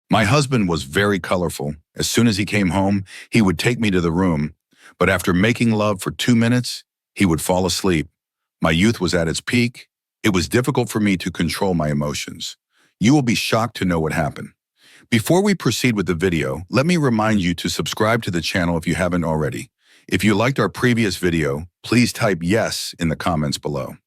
My husband was very colorful. As soon as he came home, he would take me to the room, but after making love for 2 minutes, he would fall asleep. My youth was at its peak. It was difficult for me to control my emotions. You will be shocked to know what happened. Before we proceed with the video, let me remind you to subscribe to the channel if you haven't already. If you liked our previous video, please type yes in the comments below.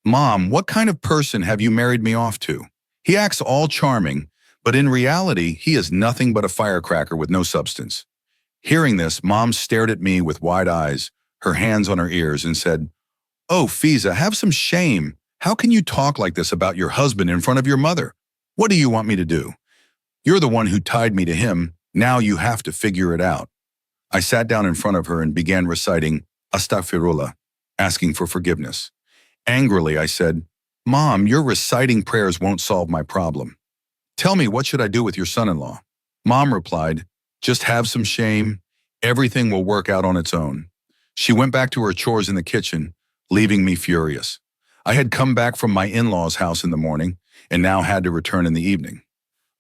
Mom, what kind of person have you married me off to? He acts all charming, but in reality, he is nothing but a firecracker with no substance. Hearing this, Mom stared at me with wide eyes, her hands on her ears, and said, "Oh, Fiza, have some shame. How can you talk like this about your husband in front of your mother? What do you want me to do? You're the one who tied me to him. Now you have to figure it out." I sat down in front of her and began reciting Astaghfirullah, asking for forgiveness. Angrily, I said, "Mom, your reciting prayers won't solve my problem. Tell me, what should I do with your son-in-law?" Mom replied, "Just have some shame. Everything will work out on its own." She went back to her chores in the kitchen, leaving me furious. I had come back from my in-laws' house in the morning and now had to return in the evening.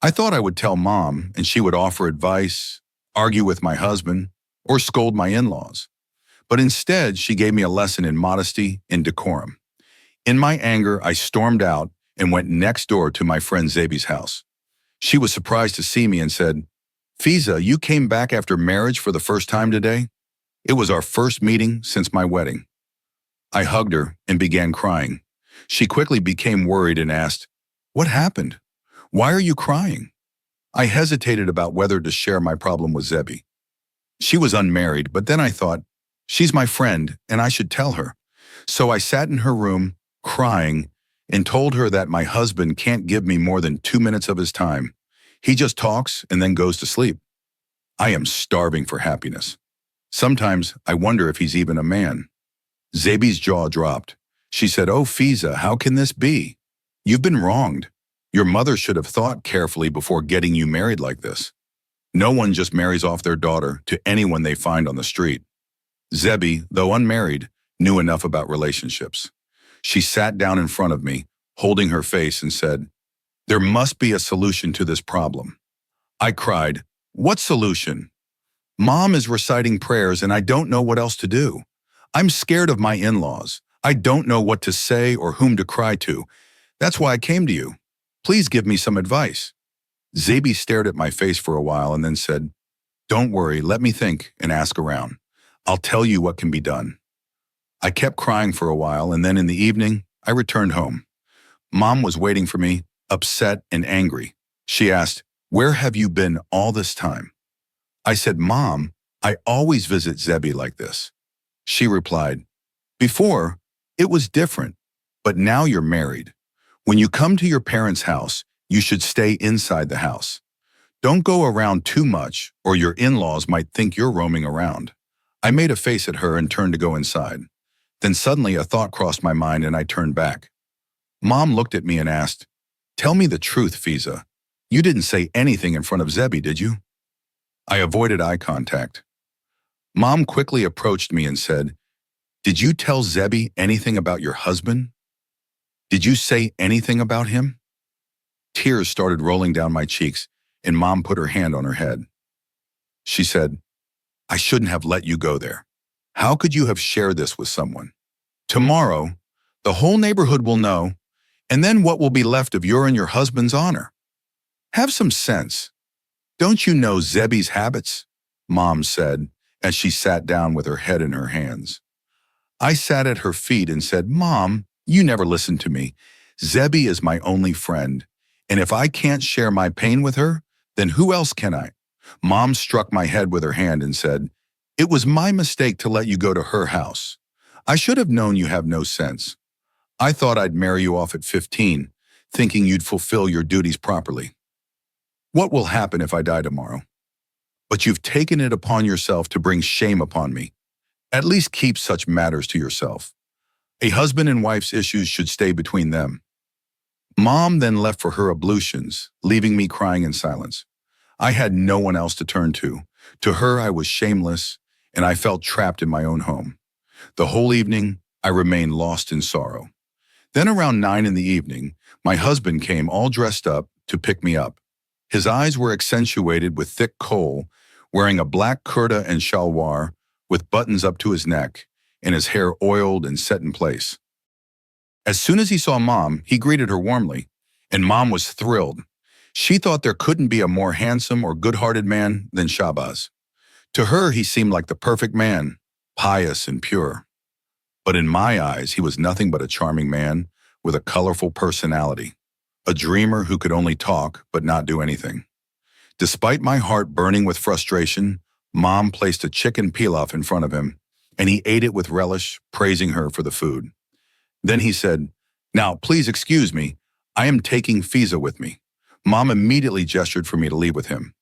I thought I would tell Mom and she would offer advice, argue with my husband, or scold my in-laws. But instead, she gave me a lesson in modesty and decorum. In my anger, I stormed out and went next door to my friend Zabi's house. She was surprised to see me and said, "Fiza, you came back after marriage for the first time today?" It was our first meeting since my wedding. I hugged her and began crying. She quickly became worried and asked, "What happened? Why are you crying?" I hesitated about whether to share my problem with Zebi. She was unmarried, but then I thought, she's my friend and I should tell her. So I sat in her room, crying, and told her that my husband can't give me more than 2 minutes of his time. He just talks and then goes to sleep. I am starving for happiness. Sometimes I wonder if he's even a man. Zabi's jaw dropped. She said, "Oh, Fiza, how can this be? You've been wronged. Your mother should have thought carefully before getting you married like this. No one just marries off their daughter to anyone they find on the street." Zebi, though unmarried, knew enough about relationships. She sat down in front of me, holding her face, and said, "There must be a solution to this problem." I cried, "What solution? Mom is reciting prayers and I don't know what else to do. I'm scared of my in-laws. I don't know what to say or whom to cry to. That's why I came to you. Please give me some advice." Zabi stared at my face for a while and then said, "Don't worry, let me think and ask around. I'll tell you what can be done." I kept crying for a while, and then in the evening, I returned home. Mom was waiting for me, upset and angry. She asked, "Where have you been all this time?" I said, "Mom, I always visit Zebi like this." She replied, "Before, it was different, but now you're married. When you come to your parents' house, you should stay inside the house. Don't go around too much, or your in-laws might think you're roaming around." I made a face at her and turned to go inside. Then suddenly a thought crossed my mind and I turned back. Mom looked at me and asked, "Tell me the truth, Fiza. You didn't say anything in front of Zebi, did you?" I avoided eye contact. Mom quickly approached me and said, "Did you tell Zebi anything about your husband? Did you say anything about him?" Tears started rolling down my cheeks, and Mom put her hand on her head. She said, "I shouldn't have let you go there. How could you have shared this with someone? Tomorrow, the whole neighborhood will know, and then what will be left of your and your husband's honor? Have some sense. Don't you know Zebi's habits?" Mom said, as she sat down with her head in her hands. I sat at her feet and said, "Mom, you never listened to me. Zebi is my only friend, and if I can't share my pain with her, then who else can I?" Mom struck my head with her hand and said, "It was my mistake to let you go to her house. I should have known you have no sense. I thought I'd marry you off at 15, thinking you'd fulfill your duties properly. What will happen if I die tomorrow? But you've taken it upon yourself to bring shame upon me. At least keep such matters to yourself. A husband and wife's issues should stay between them." Mom then left for her ablutions, leaving me crying in silence. I had no one else to turn to. To her, I was shameless, and I felt trapped in my own home. The whole evening, I remained lost in sorrow. Then around 9 in the evening, my husband came all dressed up to pick me up. His eyes were accentuated with thick kohl, wearing a black kurta and shalwar with buttons up to his neck, and his hair oiled and set in place. As soon as he saw Mom, he greeted her warmly, and Mom was thrilled. She thought there couldn't be a more handsome or good-hearted man than Shahbaz. To her, he seemed like the perfect man, pious and pure. But in my eyes, he was nothing but a charming man with a colorful personality, a dreamer who could only talk but not do anything. Despite my heart burning with frustration, Mom placed a chicken pilaf in front of him, and he ate it with relish, praising her for the food. Then he said, "Now, please excuse me. I am taking Fiza with me." Mom immediately gestured for me to leave with him.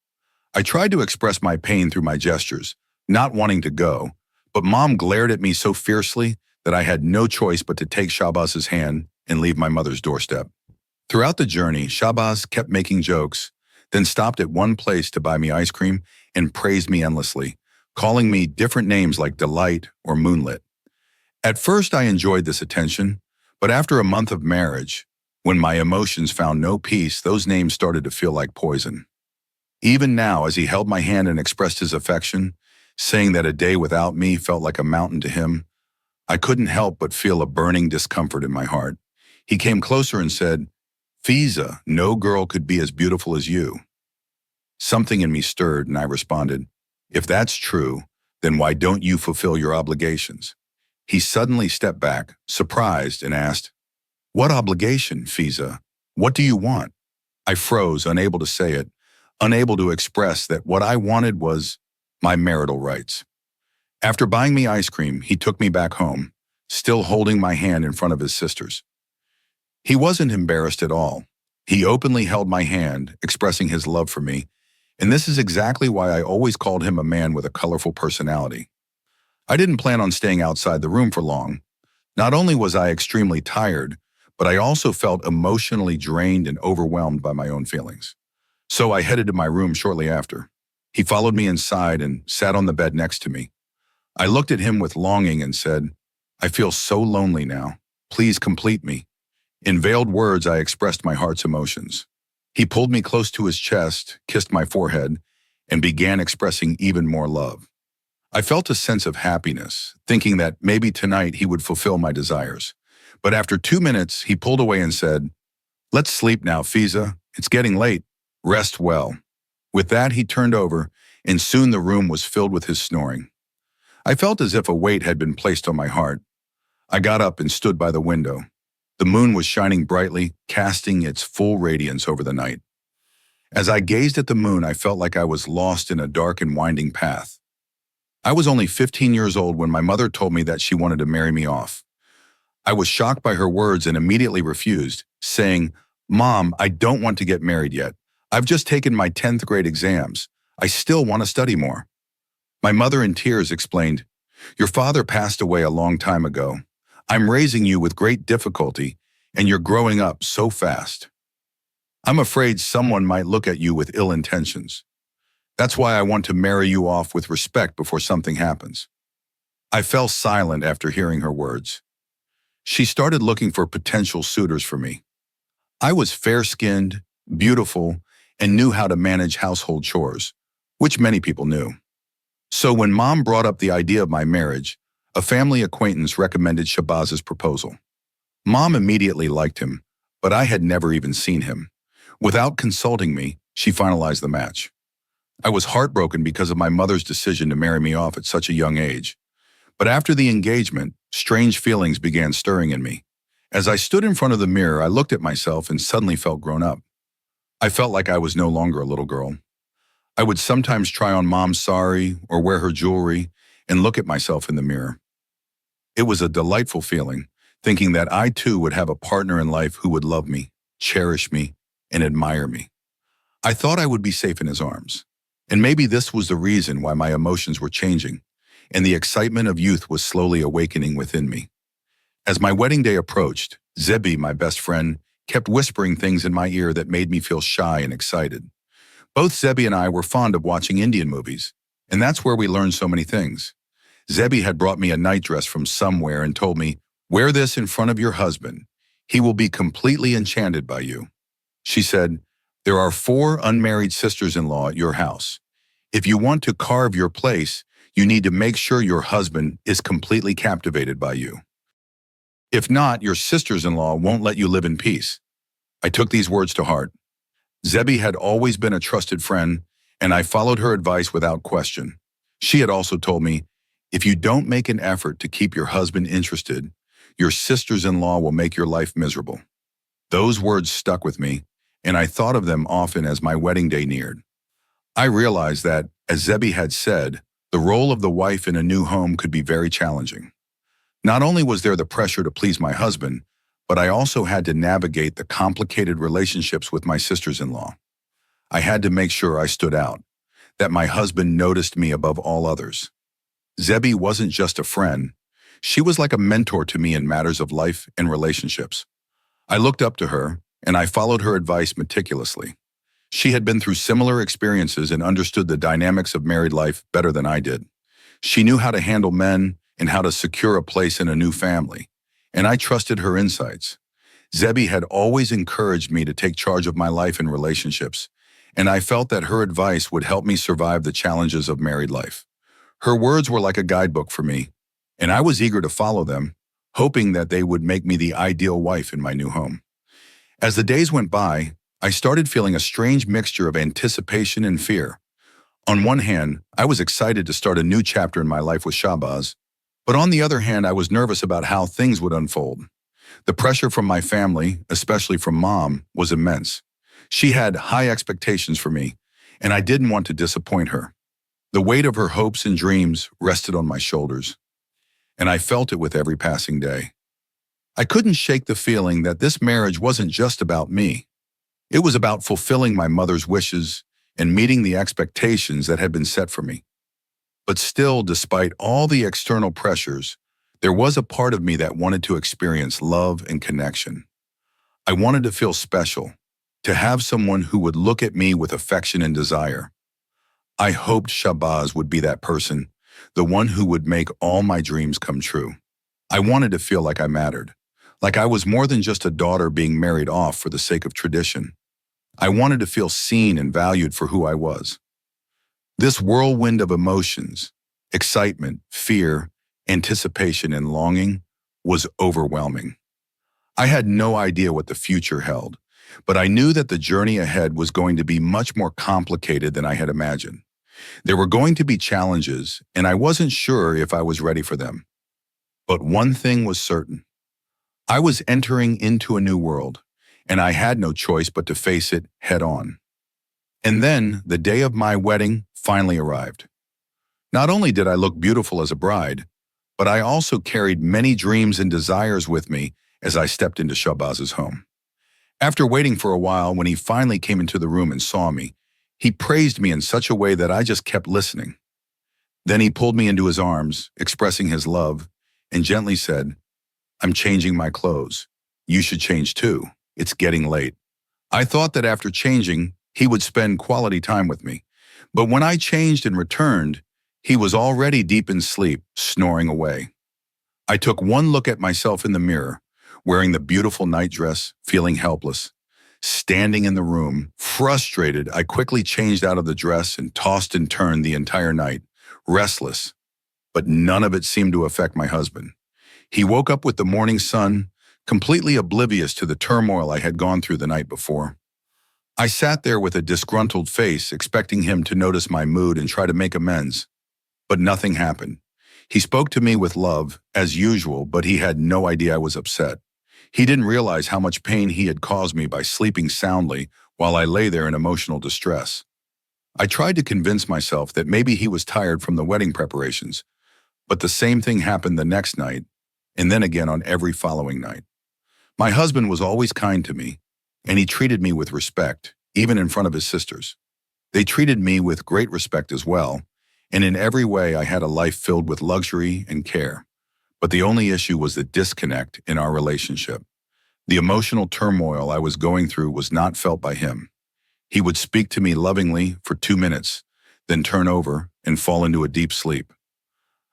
I tried to express my pain through my gestures, not wanting to go, but Mom glared at me so fiercely that I had no choice but to take Shahbaz's hand and leave my mother's doorstep. Throughout the journey, Shahbaz kept making jokes, then stopped at one place to buy me ice cream and praised me endlessly, calling me different names like Delight or Moonlit. At first, I enjoyed this attention, but after a month of marriage, when my emotions found no peace, those names started to feel like poison. Even now, as he held my hand and expressed his affection, saying that a day without me felt like a mountain to him, I couldn't help but feel a burning discomfort in my heart. He came closer and said, "Fiza, no girl could be as beautiful as you." Something in me stirred, and I responded, "If that's true, then why don't you fulfill your obligations?" He suddenly stepped back, surprised, and asked, "What obligation, Fiza? What do you want?" I froze, unable to say it, unable to express that what I wanted was my marital rights. After buying me ice cream, he took me back home, still holding my hand in front of his sisters. He wasn't embarrassed at all. He openly held my hand, expressing his love for me, and this is exactly why I always called him a man with a colorful personality. I didn't plan on staying outside the room for long. Not only was I extremely tired, but I also felt emotionally drained and overwhelmed by my own feelings. So I headed to my room shortly after. He followed me inside and sat on the bed next to me. I looked at him with longing and said, "I feel so lonely now. Please complete me." In veiled words, I expressed my heart's emotions. He pulled me close to his chest, kissed my forehead, and began expressing even more love. I felt a sense of happiness, thinking that maybe tonight he would fulfill my desires. But after 2 minutes, he pulled away and said, "Let's sleep now, Fiza. It's getting late. Rest well." With that, he turned over, and soon the room was filled with his snoring. I felt as if a weight had been placed on my heart. I got up and stood by the window. The moon was shining brightly, casting its full radiance over the night. As I gazed at the moon, I felt like I was lost in a dark and winding path. I was only 15 years old when my mother told me that she wanted to marry me off. I was shocked by her words and immediately refused, saying, "Mom, I don't want to get married yet. I've just taken my 10th grade exams. I still want to study more." My mother in tears explained, "Your father passed away a long time ago. I'm raising you with great difficulty, and you're growing up so fast. I'm afraid someone might look at you with ill intentions. That's why I want to marry you off with respect before something happens." I fell silent after hearing her words. She started looking for potential suitors for me. I was fair-skinned, beautiful, and knew how to manage household chores, which many people knew. So when Mom brought up the idea of my marriage, a family acquaintance recommended Shahbaz's proposal. Mom immediately liked him, but I had never even seen him. Without consulting me, she finalized the match. I was heartbroken because of my mother's decision to marry me off at such a young age. But after the engagement, strange feelings began stirring in me. As I stood in front of the mirror, I looked at myself and suddenly felt grown up. I felt like I was no longer a little girl. I would sometimes try on Mom's sari or wear her jewelry and look at myself in the mirror. It was a delightful feeling, thinking that I too would have a partner in life who would love me, cherish me, and admire me. I thought I would be safe in his arms. And maybe this was the reason why my emotions were changing, and the excitement of youth was slowly awakening within me. As my wedding day approached, Zebi, my best friend, kept whispering things in my ear that made me feel shy and excited. Both Zebi and I were fond of watching Indian movies, and that's where we learned so many things. Zebi had brought me a nightdress from somewhere and told me, "Wear this in front of your husband. He will be completely enchanted by you." She said, There are 4 unmarried sisters-in-law at your house. If you want to carve your place, you need to make sure your husband is completely captivated by you. If not, your sisters-in-law won't let you live in peace." I took these words to heart. Zebi had always been a trusted friend, and I followed her advice without question. She had also told me, "If you don't make an effort to keep your husband interested, your sisters-in-law will make your life miserable." Those words stuck with me, and I thought of them often as my wedding day neared. I realized that, as Zebi had said, the role of the wife in a new home could be very challenging. Not only was there the pressure to please my husband, but I also had to navigate the complicated relationships with my sisters-in-law. I had to make sure I stood out, that my husband noticed me above all others. Zebi wasn't just a friend. She was like a mentor to me in matters of life and relationships. I looked up to her, and I followed her advice meticulously. She had been through similar experiences and understood the dynamics of married life better than I did. She knew how to handle men and how to secure a place in a new family, and I trusted her insights. Zebi had always encouraged me to take charge of my life and relationships, and I felt that her advice would help me survive the challenges of married life. Her words were like a guidebook for me, and I was eager to follow them, hoping that they would make me the ideal wife in my new home. As the days went by, I started feeling a strange mixture of anticipation and fear. On one hand, I was excited to start a new chapter in my life with Shahbaz, but on the other hand, I was nervous about how things would unfold. The pressure from my family, especially from Mom, was immense. She had high expectations for me, and I didn't want to disappoint her. The weight of her hopes and dreams rested on my shoulders, and I felt it with every passing day. I couldn't shake the feeling that this marriage wasn't just about me. It was about fulfilling my mother's wishes and meeting the expectations that had been set for me. But still, despite all the external pressures, there was a part of me that wanted to experience love and connection. I wanted to feel special, to have someone who would look at me with affection and desire. I hoped Shahbaz would be that person, the one who would make all my dreams come true. I wanted to feel like I mattered, like I was more than just a daughter being married off for the sake of tradition. I wanted to feel seen and valued for who I was. This whirlwind of emotions, excitement, fear, anticipation, and longing was overwhelming. I had no idea what the future held, but I knew that the journey ahead was going to be much more complicated than I had imagined. There were going to be challenges, and I wasn't sure if I was ready for them. But one thing was certain. I was entering into a new world, and I had no choice but to face it head on. And then the day of my wedding finally arrived. Not only did I look beautiful as a bride, but I also carried many dreams and desires with me as I stepped into Shahbaz's home. After waiting for a while, when he finally came into the room and saw me, he praised me in such a way that I just kept listening. Then he pulled me into his arms, expressing his love, and gently said, "I'm changing my clothes. You should change too. It's getting late." I thought that after changing, he would spend quality time with me. But when I changed and returned, he was already deep in sleep, snoring away. I took one look at myself in the mirror, wearing the beautiful night dress, feeling helpless. Standing in the room, frustrated, I quickly changed out of the dress and tossed and turned the entire night, restless. But none of it seemed to affect my husband. He woke up with the morning sun, completely oblivious to the turmoil I had gone through the night before. I sat there with a disgruntled face, expecting him to notice my mood and try to make amends. But nothing happened. He spoke to me with love, as usual, but he had no idea I was upset. He didn't realize how much pain he had caused me by sleeping soundly while I lay there in emotional distress. I tried to convince myself that maybe he was tired from the wedding preparations, but the same thing happened the next night, and then again on every following night. My husband was always kind to me, and he treated me with respect, even in front of his sisters. They treated me with great respect as well, and in every way I had a life filled with luxury and care. But the only issue was the disconnect in our relationship. The emotional turmoil I was going through was not felt by him. He would speak to me lovingly for 2 minutes, then turn over and fall into a deep sleep.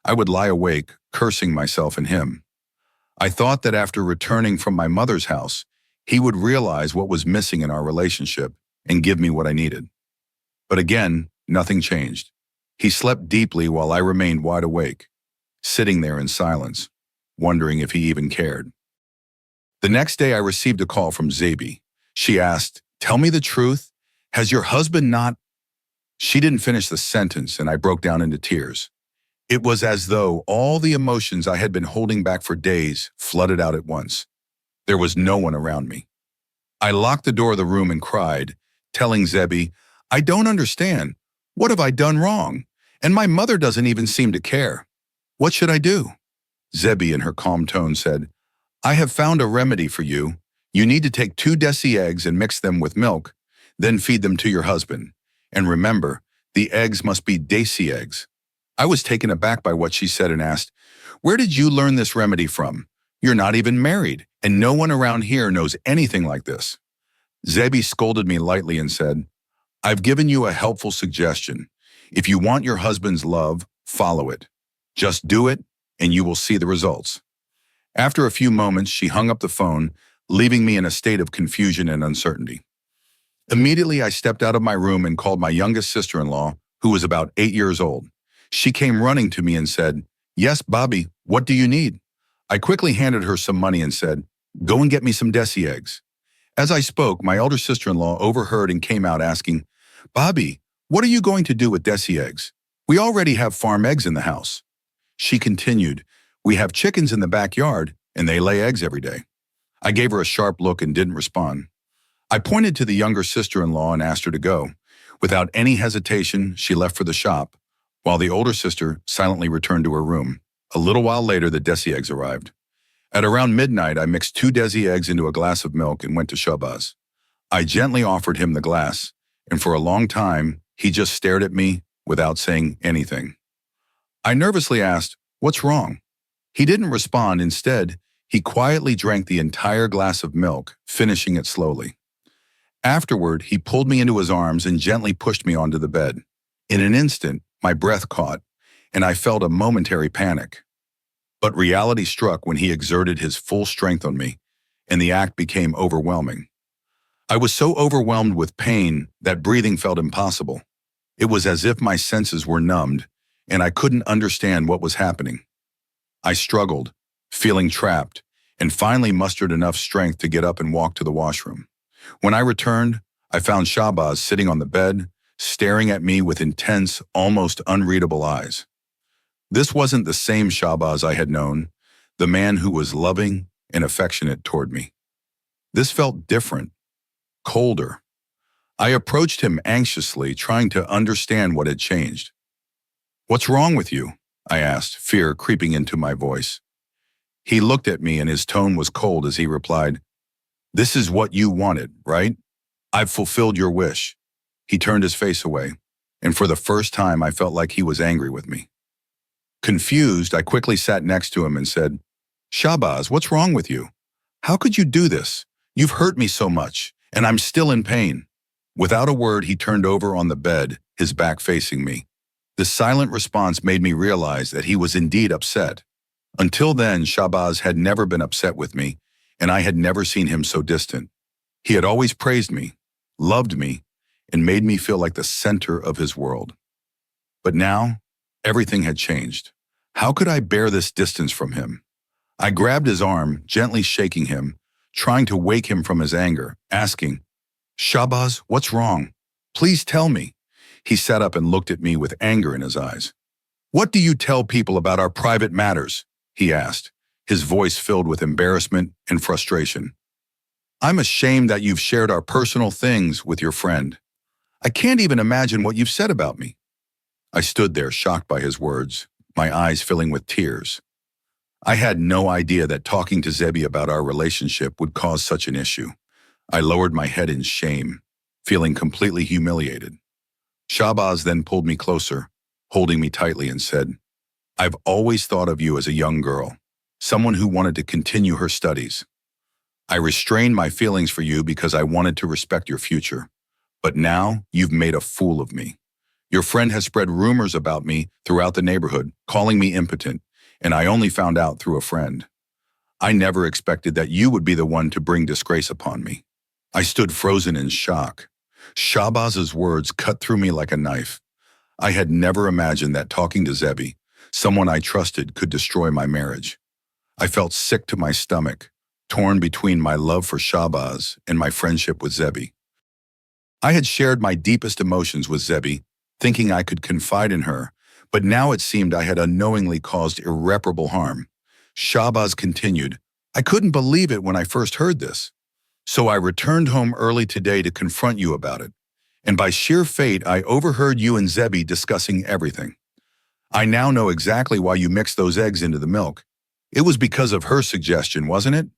I would lie awake, cursing myself and him. I thought that after returning from my mother's house, he would realize what was missing in our relationship and give me what I needed. But again, nothing changed. He slept deeply while I remained wide awake, sitting there in silence, wondering if he even cared. The next day I received a call from Zabi. She asked, "Tell me the truth. Has your husband not—" She didn't finish the sentence and I broke down into tears. It was as though all the emotions I had been holding back for days flooded out at once. There was no one around me. I locked the door of the room and cried, telling Zebi, "I don't understand. What have I done wrong? And my mother doesn't even seem to care. What should I do?" Zebi, in her calm tone, said, "I have found a remedy for you. You need to take 2 desi eggs and mix them with milk, then feed them to your husband. And remember, the eggs must be desi eggs." I was taken aback by what she said and asked, "Where did you learn this remedy from? You're not even married, and no one around here knows anything like this." Zebi scolded me lightly and said, "I've given you a helpful suggestion. If you want your husband's love, follow it. Just do it, and you will see the results." After a few moments, she hung up the phone, leaving me in a state of confusion and uncertainty. Immediately, I stepped out of my room and called my youngest sister-in-law, who was about 8 years old. She came running to me and said, "Yes, Bobby, what do you need?" I quickly handed her some money and said, "Go and get me some desi eggs." As I spoke, my elder sister-in-law overheard and came out asking, "Bobby, what are you going to do with desi eggs? We already have farm eggs in the house." She continued, "We have chickens in the backyard, and they lay eggs every day." I gave her a sharp look and didn't respond. I pointed to the younger sister-in-law and asked her to go. Without any hesitation, she left for the shop, while the older sister silently returned to her room. A little while later, the desi eggs arrived. At around midnight, I mixed 2 desi eggs into a glass of milk and went to Shahbaz. I gently offered him the glass, and for a long time, he just stared at me without saying anything. I nervously asked, "What's wrong?" He didn't respond. Instead, he quietly drank the entire glass of milk, finishing it slowly. Afterward, he pulled me into his arms and gently pushed me onto the bed. In an instant, my breath caught, and I felt a momentary panic. But reality struck when he exerted his full strength on me, and the act became overwhelming. I was so overwhelmed with pain that breathing felt impossible. It was as if my senses were numbed, and I couldn't understand what was happening. I struggled, feeling trapped, and finally mustered enough strength to get up and walk to the washroom. When I returned, I found Shahbaz sitting on the bed, staring at me with intense, almost unreadable eyes. This wasn't the same Shahbaz I had known, the man who was loving and affectionate toward me. This felt different, colder. I approached him anxiously, trying to understand what had changed. "What's wrong with you?" I asked, fear creeping into my voice. He looked at me and his tone was cold as he replied, "This is what you wanted, right? I've fulfilled your wish." He turned his face away, and for the first time I felt like he was angry with me. Confused, I quickly sat next to him and said, "Shahbaz, what's wrong with you? How could you do this? You've hurt me so much, and I'm still in pain." Without a word, he turned over on the bed, his back facing me. The silent response made me realize that he was indeed upset. Until then, Shahbaz had never been upset with me, and I had never seen him so distant. He had always praised me, loved me, and made me feel like the center of his world. But now, everything had changed. How could I bear this distance from him? I grabbed his arm, gently shaking him, trying to wake him from his anger, asking, "Shahbaz, what's wrong? Please tell me." He sat up and looked at me with anger in his eyes. "What do you tell people about our private matters?" he asked, his voice filled with embarrassment and frustration. "I'm ashamed that you've shared our personal things with your friend. I can't even imagine what you've said about me." I stood there shocked by his words, my eyes filling with tears. I had no idea that talking to Zebi about our relationship would cause such an issue. I lowered my head in shame, feeling completely humiliated. Shahbaz then pulled me closer, holding me tightly and said, "I've always thought of you as a young girl, someone who wanted to continue her studies. I restrained my feelings for you because I wanted to respect your future. But now you've made a fool of me. Your friend has spread rumors about me throughout the neighborhood, calling me impotent, and I only found out through a friend. I never expected that you would be the one to bring disgrace upon me." I stood frozen in shock. Shahbaz's words cut through me like a knife. I had never imagined that talking to Zebi, someone I trusted, could destroy my marriage. I felt sick to my stomach, torn between my love for Shahbaz and my friendship with Zebi. I had shared my deepest emotions with Zebi, thinking I could confide in her, but now it seemed I had unknowingly caused irreparable harm. Shahbaz continued, "I couldn't believe it when I first heard this. So I returned home early today to confront you about it. And by sheer fate, I overheard you and Zebi discussing everything. I now know exactly why you mixed those eggs into the milk. It was because of her suggestion, wasn't it?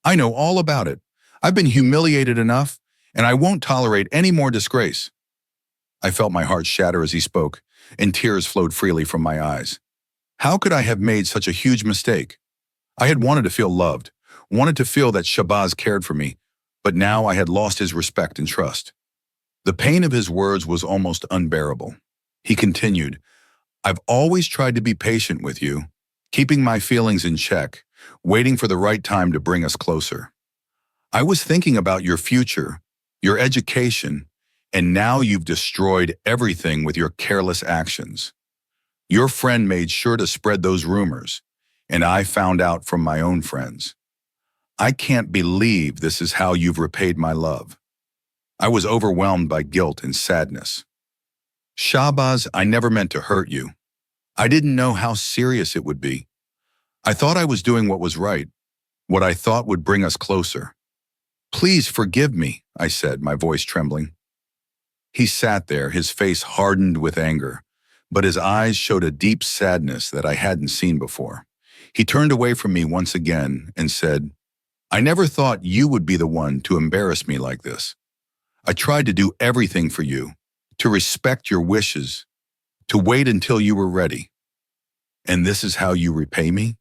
I know all about it. I've been humiliated enough, and I won't tolerate any more disgrace." I felt my heart shatter as he spoke, and tears flowed freely from my eyes. How could I have made such a huge mistake? I had wanted to feel loved, wanted to feel that Shahbaz cared for me, but now I had lost his respect and trust. The pain of his words was almost unbearable. He continued, "I've always tried to be patient with you, keeping my feelings in check, waiting for the right time to bring us closer. I was thinking about your future, your education, and now you've destroyed everything with your careless actions. Your friend made sure to spread those rumors, and I found out from my own friends. I can't believe this is how you've repaid my love." I was overwhelmed by guilt and sadness. "Shahbaz, I never meant to hurt you. I didn't know how serious it would be. I thought I was doing what was right, what I thought would bring us closer. Please forgive me," I said, my voice trembling. He sat there, his face hardened with anger, but his eyes showed a deep sadness that I hadn't seen before. He turned away from me once again and said, "I never thought you would be the one to embarrass me like this. I tried to do everything for you, to respect your wishes, to wait until you were ready. And this is how you repay me?"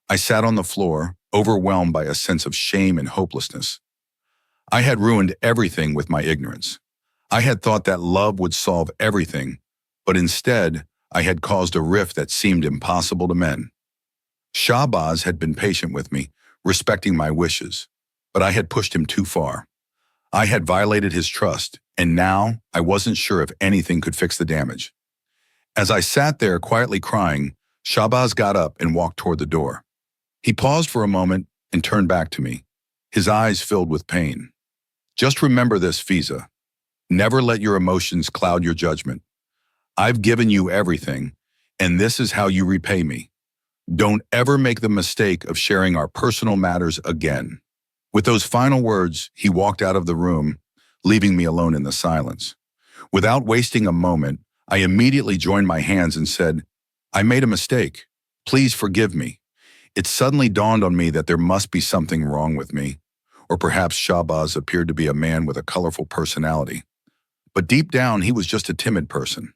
I sat on the floor, overwhelmed by a sense of shame and hopelessness. I had ruined everything with my ignorance. I had thought that love would solve everything, but instead, I had caused a rift that seemed impossible to mend. Shahbaz had been patient with me, respecting my wishes, but I had pushed him too far. I had violated his trust, and now I wasn't sure if anything could fix the damage. As I sat there quietly crying, Shahbaz got up and walked toward the door. He paused for a moment and turned back to me, his eyes filled with pain. "Just remember this, Fiza. Never let your emotions cloud your judgment. I've given you everything, and this is how you repay me. Don't ever make the mistake of sharing our personal matters again." With those final words, he walked out of the room, leaving me alone in the silence. Without wasting a moment, I immediately joined my hands and said, "I made a mistake. Please forgive me." It suddenly dawned on me that there must be something wrong with me, or perhaps Shahbaz appeared to be a man with a colorful personality. But deep down, he was just a timid person.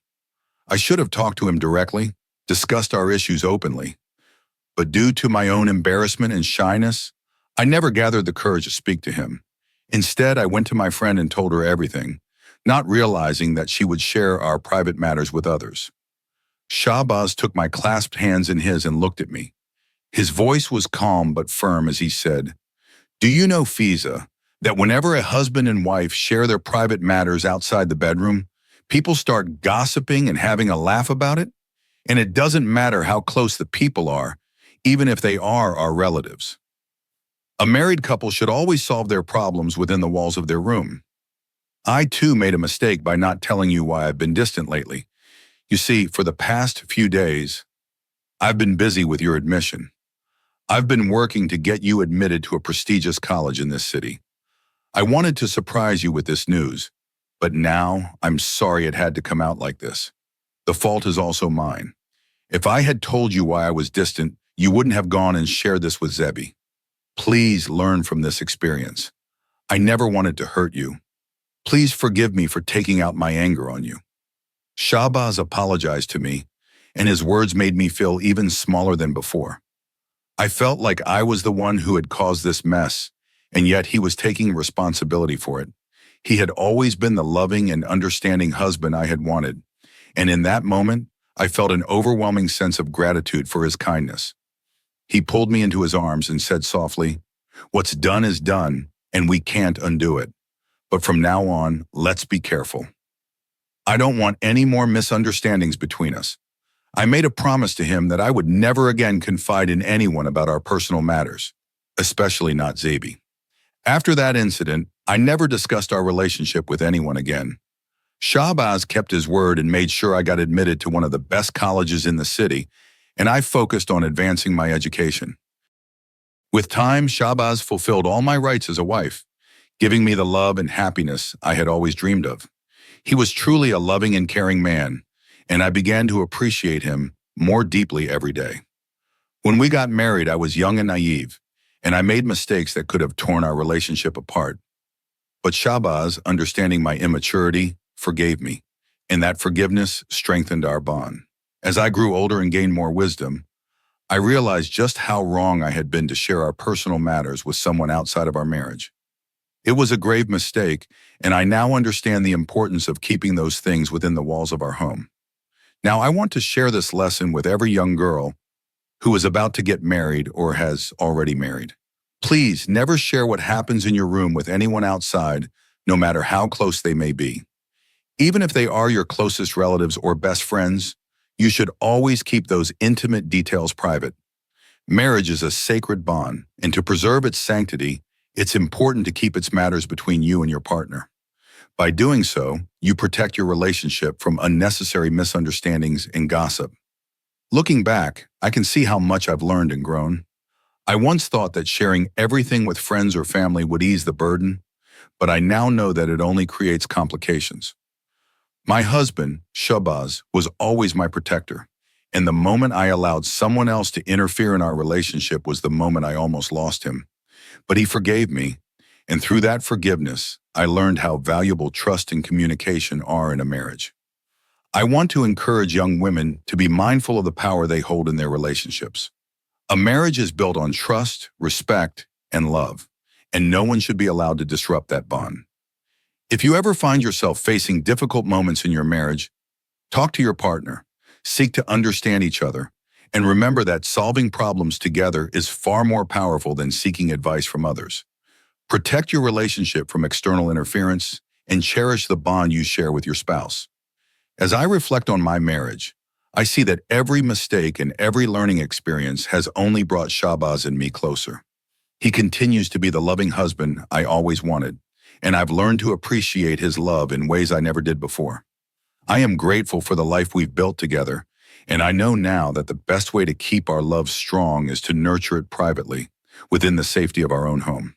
I should have talked to him directly, discussed our issues openly. But due to my own embarrassment and shyness, I never gathered the courage to speak to him. Instead, I went to my friend and told her everything, not realizing that she would share our private matters with others. Shahbaz took my clasped hands in his and looked at me. His voice was calm but firm as he said, "Do you know, Fiza, that whenever a husband and wife share their private matters outside the bedroom, people start gossiping and having a laugh about it? And it doesn't matter how close the people are, even if they are our relatives. A married couple should always solve their problems within the walls of their room. I too made a mistake by not telling you why I've been distant lately. You see, for the past few days, I've been busy with your admission. I've been working to get you admitted to a prestigious college in this city. I wanted to surprise you with this news, but now I'm sorry it had to come out like this. The fault is also mine. If I had told you why I was distant, you wouldn't have gone and shared this with Zebi. Please learn from this experience. I never wanted to hurt you. Please forgive me for taking out my anger on you." Shahbaz apologized to me, and his words made me feel even smaller than before. I felt like I was the one who had caused this mess, and yet he was taking responsibility for it. He had always been the loving and understanding husband I had wanted, and in that moment, I felt an overwhelming sense of gratitude for his kindness. He pulled me into his arms and said softly, "What's done is done, and we can't undo it. But from now on, let's be careful. I don't want any more misunderstandings between us. I made a promise to him that I would never again confide in anyone about our personal matters, especially not Zabi. After that incident, I never discussed our relationship with anyone again. Shahbaz kept his word and made sure I got admitted to one of the best colleges in the city, and I focused on advancing my education. With time, Shahbaz fulfilled all my rights as a wife, giving me the love and happiness I had always dreamed of. He was truly a loving and caring man, and I began to appreciate him more deeply every day. When we got married, I was young and naive, and I made mistakes that could have torn our relationship apart. But Shahbaz, understanding my immaturity, forgave me, and that forgiveness strengthened our bond. As I grew older and gained more wisdom, I realized just how wrong I had been to share our personal matters with someone outside of our marriage. It was a grave mistake, and I now understand the importance of keeping those things within the walls of our home. Now, I want to share this lesson with every young girl who is about to get married or has already married. Please never share what happens in your room with anyone outside, no matter how close they may be. Even if they are your closest relatives or best friends, you should always keep those intimate details private. Marriage is a sacred bond, and to preserve its sanctity, it's important to keep its matters between you and your partner. By doing so, you protect your relationship from unnecessary misunderstandings and gossip. Looking back, I can see how much I've learned and grown. I once thought that sharing everything with friends or family would ease the burden, but I now know that it only creates complications. My husband, Shahbaz, was always my protector, and the moment I allowed someone else to interfere in our relationship was the moment I almost lost him. But he forgave me, and through that forgiveness, I learned how valuable trust and communication are in a marriage. I want to encourage young women to be mindful of the power they hold in their relationships. A marriage is built on trust, respect, and love, and no one should be allowed to disrupt that bond. If you ever find yourself facing difficult moments in your marriage, talk to your partner, seek to understand each other, and remember that solving problems together is far more powerful than seeking advice from others. Protect your relationship from external interference and cherish the bond you share with your spouse. As I reflect on my marriage, I see that every mistake and every learning experience has only brought Shahbaz and me closer. He continues to be the loving husband I always wanted, and I've learned to appreciate his love in ways I never did before. I am grateful for the life we've built together, and I know now that the best way to keep our love strong is to nurture it privately, within the safety of our own home.